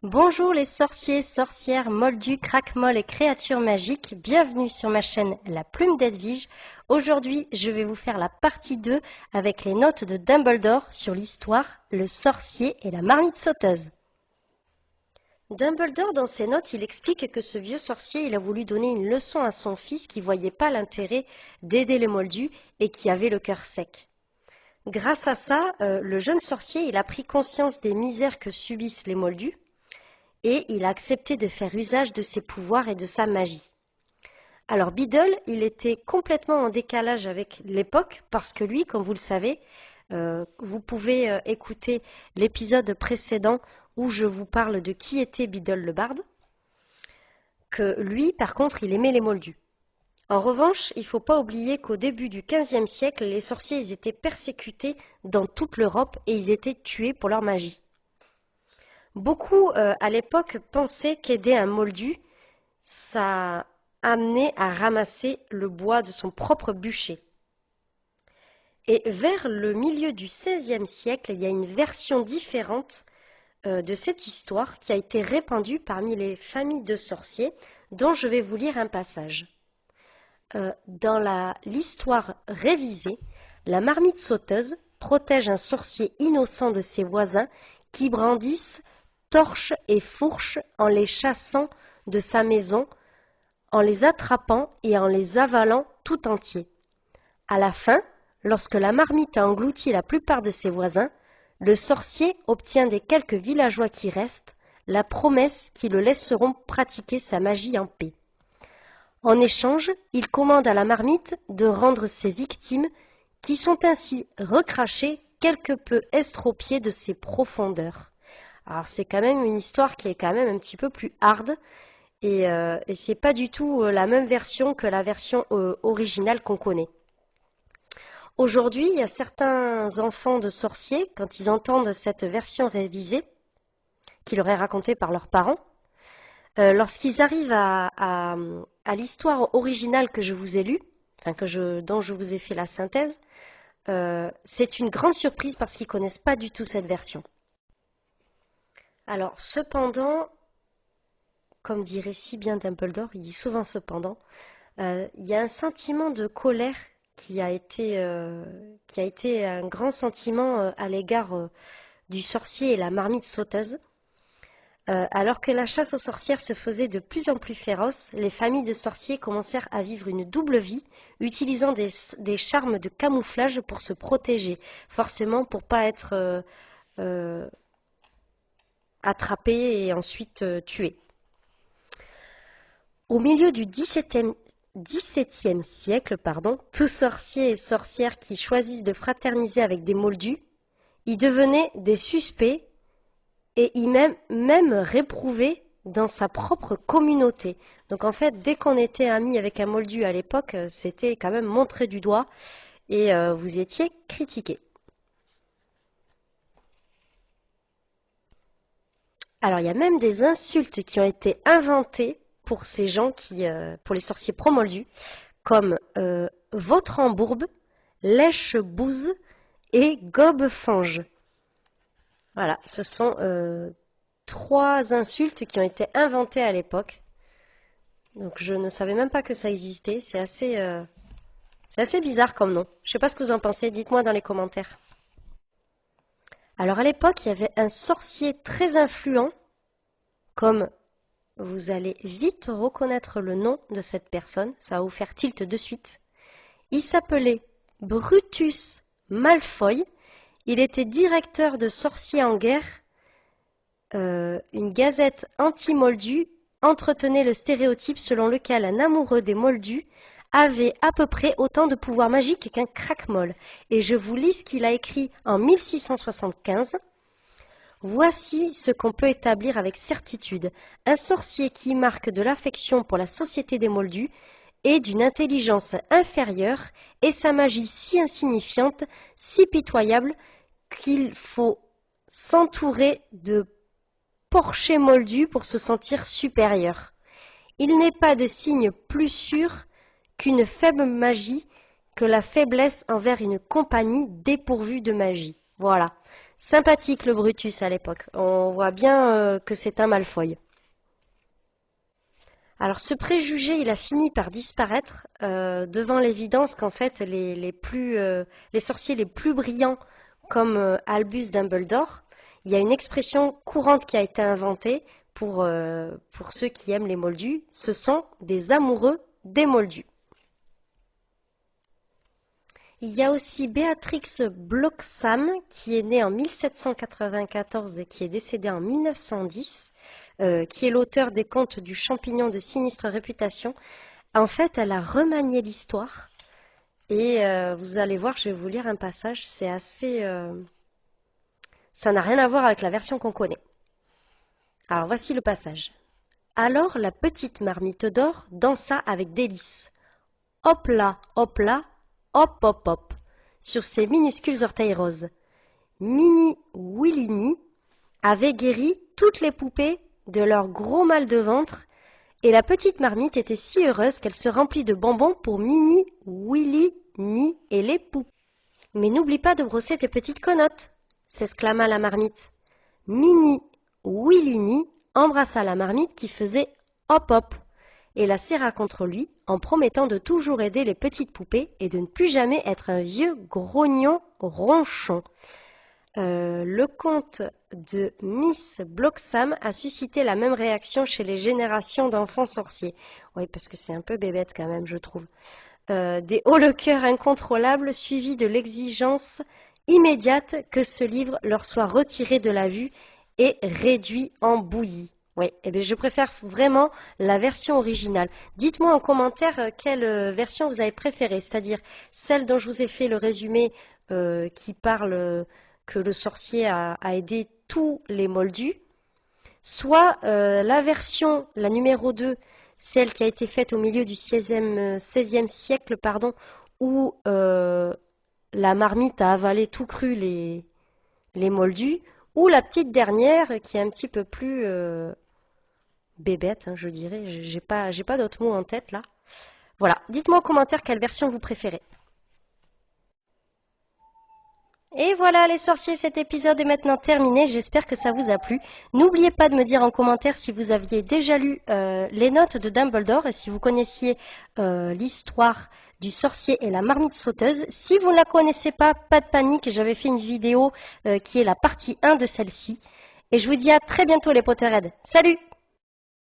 Bonjour les sorciers, sorcières, moldus, craquemolles et créatures magiques, bienvenue sur ma chaîne La Plume d'Edwige. Aujourd'hui, je vais vous faire la partie 2 avec les notes de Dumbledore sur l'histoire, le sorcier et la marmite sauteuse. Dumbledore, dans ses notes, il explique que ce vieux sorcier, il a voulu donner une leçon à son fils qui voyait pas l'intérêt d'aider les moldus et qui avait le cœur sec. Grâce à ça, le jeune sorcier, il a pris conscience des misères que subissent les moldus et il a accepté de faire usage de ses pouvoirs et de sa magie. Alors Biddle, il était complètement en décalage avec l'époque parce que lui, comme vous le savez, vous pouvez écouter l'épisode précédent où je vous parle de qui était Biddle le barde, que lui, par contre, il aimait les moldus. En revanche, il ne faut pas oublier qu'au début du XVe siècle, les sorciers ils étaient persécutés dans toute l'Europe et ils étaient tués pour leur magie. Beaucoup à l'époque pensaient qu'aider un moldu, ça amenait à ramasser le bois de son propre bûcher. Et vers le milieu du XVIe siècle, il y a une version différente de cette histoire qui a été répandue parmi les familles de sorciers, dont je vais vous lire un passage. Dans l'histoire révisée, la marmite sauteuse protège un sorcier innocent de ses voisins qui brandissent torches et fourches en les chassant de sa maison, en les attrapant et en les avalant tout entiers. À la fin, lorsque la marmite a englouti la plupart de ses voisins, le sorcier obtient des quelques villageois qui restent la promesse qu'ils le laisseront pratiquer sa magie en paix. En échange, il commande à la marmite de rendre ses victimes, qui sont ainsi recrachées quelque peu estropiées de ses profondeurs. Alors c'est quand même une histoire qui est quand même un petit peu plus hard et c'est pas du tout la même version que la version originale qu'on connaît. Aujourd'hui, il y a certains enfants de sorciers, quand ils entendent cette version révisée, qui leur est racontée par leurs parents, lorsqu'ils arrivent à l'histoire originale que je vous ai lue, dont je vous ai fait la synthèse, c'est une grande surprise parce qu'ils ne connaissent pas du tout cette version. Alors, cependant, comme dirait si bien Dumbledore, il dit souvent cependant, il y a un sentiment de colère qui a été un grand sentiment à l'égard du sorcier et la marmite sauteuse. Alors que la chasse aux sorcières se faisait de plus en plus féroce, les familles de sorciers commencèrent à vivre une double vie, utilisant des charmes de camouflage pour se protéger, forcément pour pas être attrapés et ensuite tués. Au milieu du XVIIe siècle, tout sorcier et sorcière qui choisissent de fraterniser avec des moldus, y devenaient des suspects et même réprouvé dans sa propre communauté. Donc en fait, dès qu'on était ami avec un moldu à l'époque, c'était quand même montré du doigt et vous étiez critiqué. Alors il y a même des insultes qui ont été inventées pour ces gens pour les sorciers pro-moldus, comme votre embourbe, lèche-bouse et gobe-fange. Voilà, ce sont trois insultes qui ont été inventées à l'époque. Donc je ne savais même pas que ça existait. C'est assez bizarre comme nom. Je ne sais pas ce que vous en pensez. Dites-moi dans les commentaires. Alors à l'époque, il y avait un sorcier très influent, comme vous allez vite reconnaître le nom de cette personne. Ça va vous faire tilt de suite. Il s'appelait Brutus Malfoy. Il était directeur de sorciers en guerre. Une gazette anti-moldus entretenait le stéréotype selon lequel un amoureux des moldus avait à peu près autant de pouvoir magique qu'un craquemolle. Et je vous lis ce qu'il a écrit en 1675. Voici ce qu'on peut établir avec certitude. Un sorcier qui marque de l'affection pour la société des moldus est d'une intelligence inférieure et sa magie si insignifiante, si pitoyable, qu'il faut s'entourer de porcher moldu pour se sentir supérieur. Il n'est pas de signe plus sûr qu'une faible magie que la faiblesse envers une compagnie dépourvue de magie. Voilà. Sympathique le Brutus à l'époque. On voit bien que c'est un Malfoy. Alors ce préjugé, il a fini par disparaître devant l'évidence qu'en fait les sorciers les plus brillants comme Albus Dumbledore, il y a une expression courante qui a été inventée pour ceux qui aiment les moldus, ce sont des amoureux des moldus. Il y a aussi Beatrix Bloxham qui est née en 1794 et qui est décédée en 1910. Qui est l'auteur des contes du champignon de sinistre réputation. En fait, elle a remanié l'histoire et vous allez voir, je vais vous lire un passage, c'est assez... ça n'a rien à voir avec la version qu'on connaît. Alors voici le passage. Alors la petite marmite d'or dansa avec délice. Hop là, hop là, hop hop hop, sur ses minuscules orteils roses. Mini Willini avait guéri toutes les poupées de leur gros mal de ventre, et la petite marmite était si heureuse qu'elle se remplit de bonbons pour Mini, Willy, Ni et les poupées. « Mais n'oublie pas de brosser tes petites connottes !» s'exclama la marmite. Mini, Willy, Ni embrassa la marmite qui faisait hop hop et la serra contre lui en promettant de toujours aider les petites poupées et de ne plus jamais être un vieux grognon ronchon. Le conte de Miss Bloxham a suscité la même réaction chez les générations d'enfants sorciers. Oui, parce que c'est un peu bébête quand même, je trouve. Des hauts le cœur incontrôlables suivis de l'exigence immédiate que ce livre leur soit retiré de la vue et réduit en bouillie. Oui, eh bien, je préfère vraiment la version originale. Dites-moi en commentaire quelle version vous avez préférée, c'est-à-dire celle dont je vous ai fait le résumé qui parle que le sorcier a aidé tous les moldus, soit la version, la numéro 2, celle qui a été faite au milieu du XVIe siècle, pardon, où la marmite a avalé tout cru les moldus, ou la petite dernière qui est un petit peu plus bébête, hein, je dirais. J'ai pas d'autres mots en tête là. Voilà, dites-moi en commentaire quelle version vous préférez. Et voilà les sorciers, cet épisode est maintenant terminé, j'espère que ça vous a plu. N'oubliez pas de me dire en commentaire si vous aviez déjà lu les notes de Dumbledore et si vous connaissiez l'histoire du sorcier et la marmite sauteuse. Si vous ne la connaissez pas, pas de panique, j'avais fait une vidéo qui est la partie 1 de celle-ci. Et je vous dis à très bientôt les Potterheads. Salut!